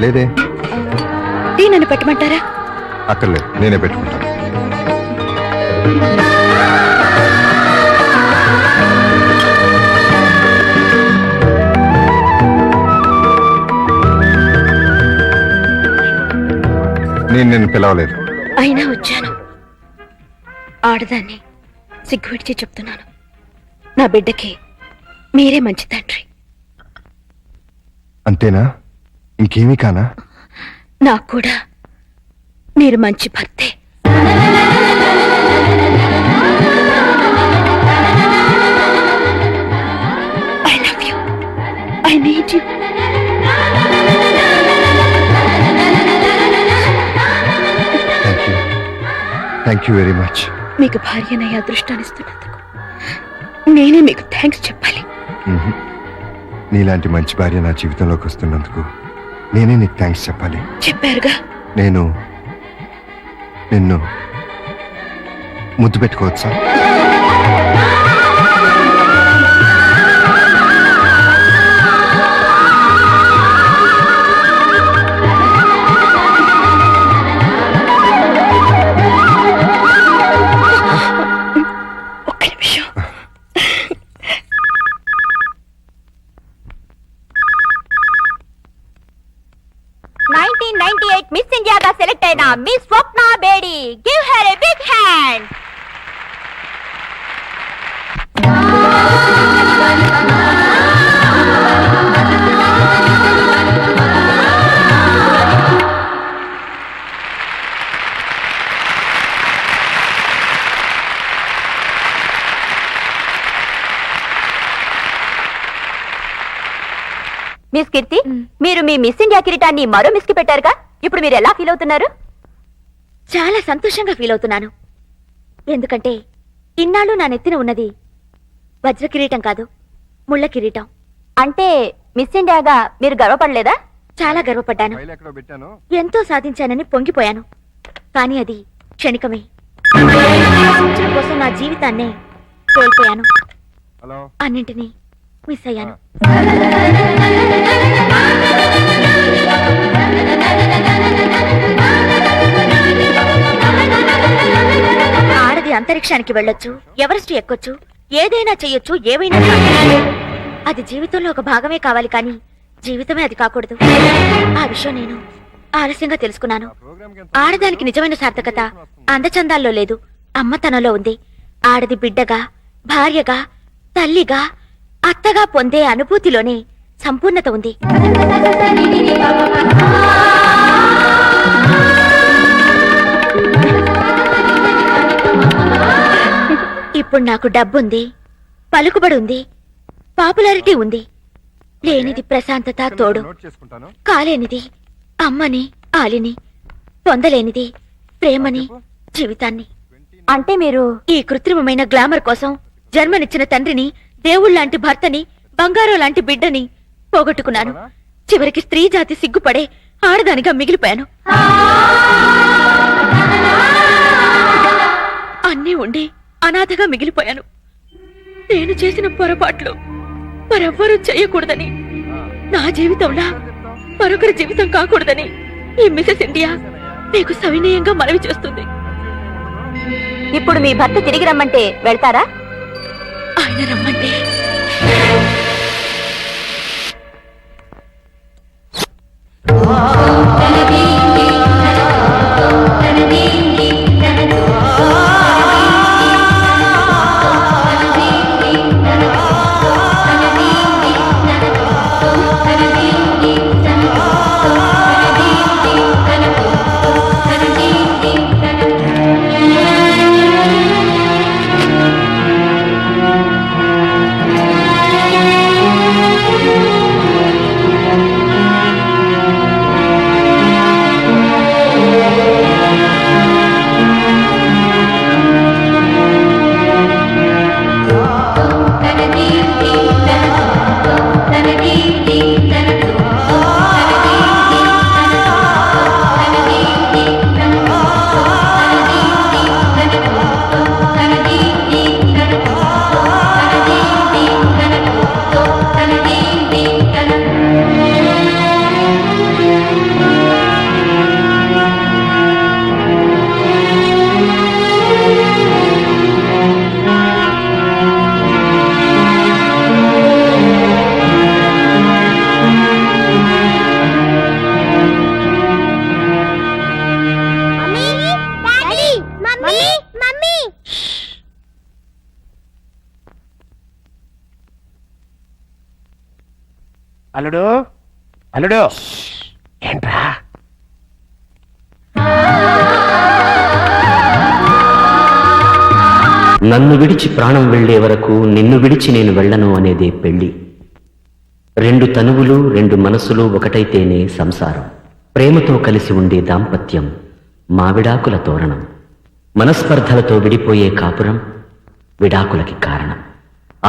లేదే. టీ నన్ను పెట్టమంటారా? అక్కర్లేదు, నేనే పెట్టుకుంటాను. నేను నిన్ను పిలవలేదు. అయినా వచ్చాను. ఆడదాన్ని సిగ్గు విడిచి చెప్తున్నాను. నా బిడ్డకి మీరే మంచి తండ్రి. అంతేనా? ఇంకేమీ కానా? నాకు కూడా మీరు మంచి భర్తే. I love you. I need you. Thank you very much. మీకు భార్యనయ్యే అదృష్టాన్ని ఇస్తున్నందుకు నేనే మీకు థ్యాంక్స్ చెప్పాలి. నీలాంటి మంచి భార్య నా జీవితంలోకి వస్తున్నందుకు నేనే నీకు థ్యాంక్స్ చెప్పాలి. చెప్పారుగా. నేను నిన్ను ముద్దు పెట్టుకోవచ్చా? ఒక్క నిమిషం. మిస్ ఇండియాగా సెలెక్ట్ అయిన miss Swapna Bedi. Give her a big hand. Miss Keerthi, మీరు మీ మిస్ ఇండియా కిరీటాన్ని మరో మిస్ కి పెట్టారుగా, ఇప్పుడు మీరు ఎలా ఫీల్ అవుతున్నారు? చాలా సంతోషంగా ఫీల్ అవుతున్నాను. ఎందుకంటే ఇన్నాళ్ళు నా నెత్తిన ఉన్నది వజ్ర కిరీటం కాదు, ముళ్ళ కిరీటం. అంటే మిస్ ఇండియాగా మీరు గర్వపడలేదా? చాలా గర్వపడ్డాను. ఎంతో సాధించానని పొంగిపోయాను. కానీ అది క్షణికమే. సాధించడం కోసం నా జీవితాన్నే కోల్పోయాను. అన్నింటినీ మిస్ అయ్యాను. ఆడది అంతరిక్షానికి వెళ్ళొచ్చు, ఎవరెస్ట్ ఎక్కొచ్చు, ఏదైనా చెయ్యొచ్చు, ఏవైనా సాధించొచ్చు. అది జీవితంలో ఒక భాగమే కావాలి, కానీ జీవితమే అది కాకూడదు. ఆ విషయం నేను ఆలస్యంగా తెలుసుకున్నాను. ఆడదానికి నిజమైన సార్థకత అందచందాల్లో లేదు, అమ్మతనంలో ఉంది. ఆడది బిడ్డగా, భార్యగా, తల్లిగా, అత్తగా పొందే అనుభూతిలోనే సంపూర్ణత ఉంది. ఇప్పుడు నాకు డబ్బుంది, పలుకుబడి ఉంది, పాపులారిటీ ఉంది. లేనిది ప్రశాంతత, తోడు. కాలేనిది అమ్మని, ఆలిని. పొందలేనిది ప్రేమని, జీవితాన్ని. అంటే మీరు ఈ కృత్రిమమైన గ్లామర్ కోసం జన్మనిచ్చిన తండ్రిని, దేవుళ్లాంటి భర్తని, బంగారం లాంటి బిడ్డని పోగొట్టుకున్నాను. చివరికి స్త్రీ జాతి సిగ్గుపడే ఆడదానిగా మిగిలిపోయాను. అన్నీ ఉండి అనాథగా మిగిలిపోయాను. నేను చేసిన పొరపాట్లు మరెవ్వరూ చేయకూడదని, నా జీవితంలా మరొకరి జీవితం కాకూడదని ఈ మిసెస్ ఇండియా మీకు సవినయంగా మనవి చేస్తుంది. ఇప్పుడు మీ భర్త తిరిగి రమ్మంటే వెళ్తారా? ఆయన రమ్మంటే అల్లుడు అల్లుడు ఏంట్రా నన్ను విడిచి ప్రాణం వెళ్లే వరకు నిన్ను విడిచి నేను వెళ్ళను అనేదే పెళ్లి. రెండు తనువులు రెండు మనసులు ఒకటైతేనే సంసారం. ప్రేమతో కలిసి ఉండే దాంపత్యం మావిడాకుల తోరణం. మనస్పర్ధలతో విడిపోయే కాపురం విడాకులకి కారణం.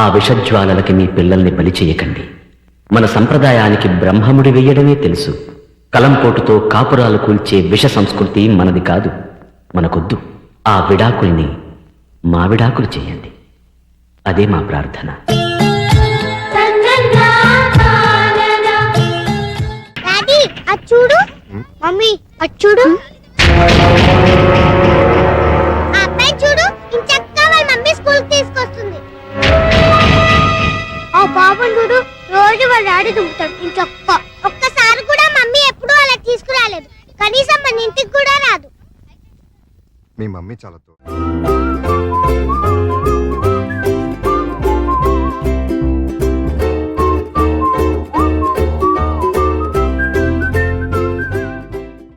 ఆ విషజ్వాలలకి మీ పిల్లల్ని బలి చేయకండి. మన సంప్రదాయానికి బ్రహ్మముడి వెయ్యడమే తెలుసు. కలంపోటుతో కాపురాలు కూల్చే విష సంస్కృతి మనది కాదు. మనకొద్దు. ఆ విడాకుల్ని మావిడాకులు చేయండి. అదే మా ప్రార్థన. డాడీ అచ్చుడు, మమ్మీ అచ్చుడు, ఆ అబ్బాయి చూడు ఇంచక్క వాళ్ళ మమ్మీ స్కూల్ తీసుకొస్తుంది. ఆ పాపం చూడు రోజు వాళ్ళ డాడీ దుంపుతాడు ఇంచక్క. ఒక్కసారి కూడా మమ్మీ ఎప్పుడూ అలా తీసుకురాలేదు. కనీసం మన ఇంటికి కూడా రాదు. మీ మమ్మీ చాలా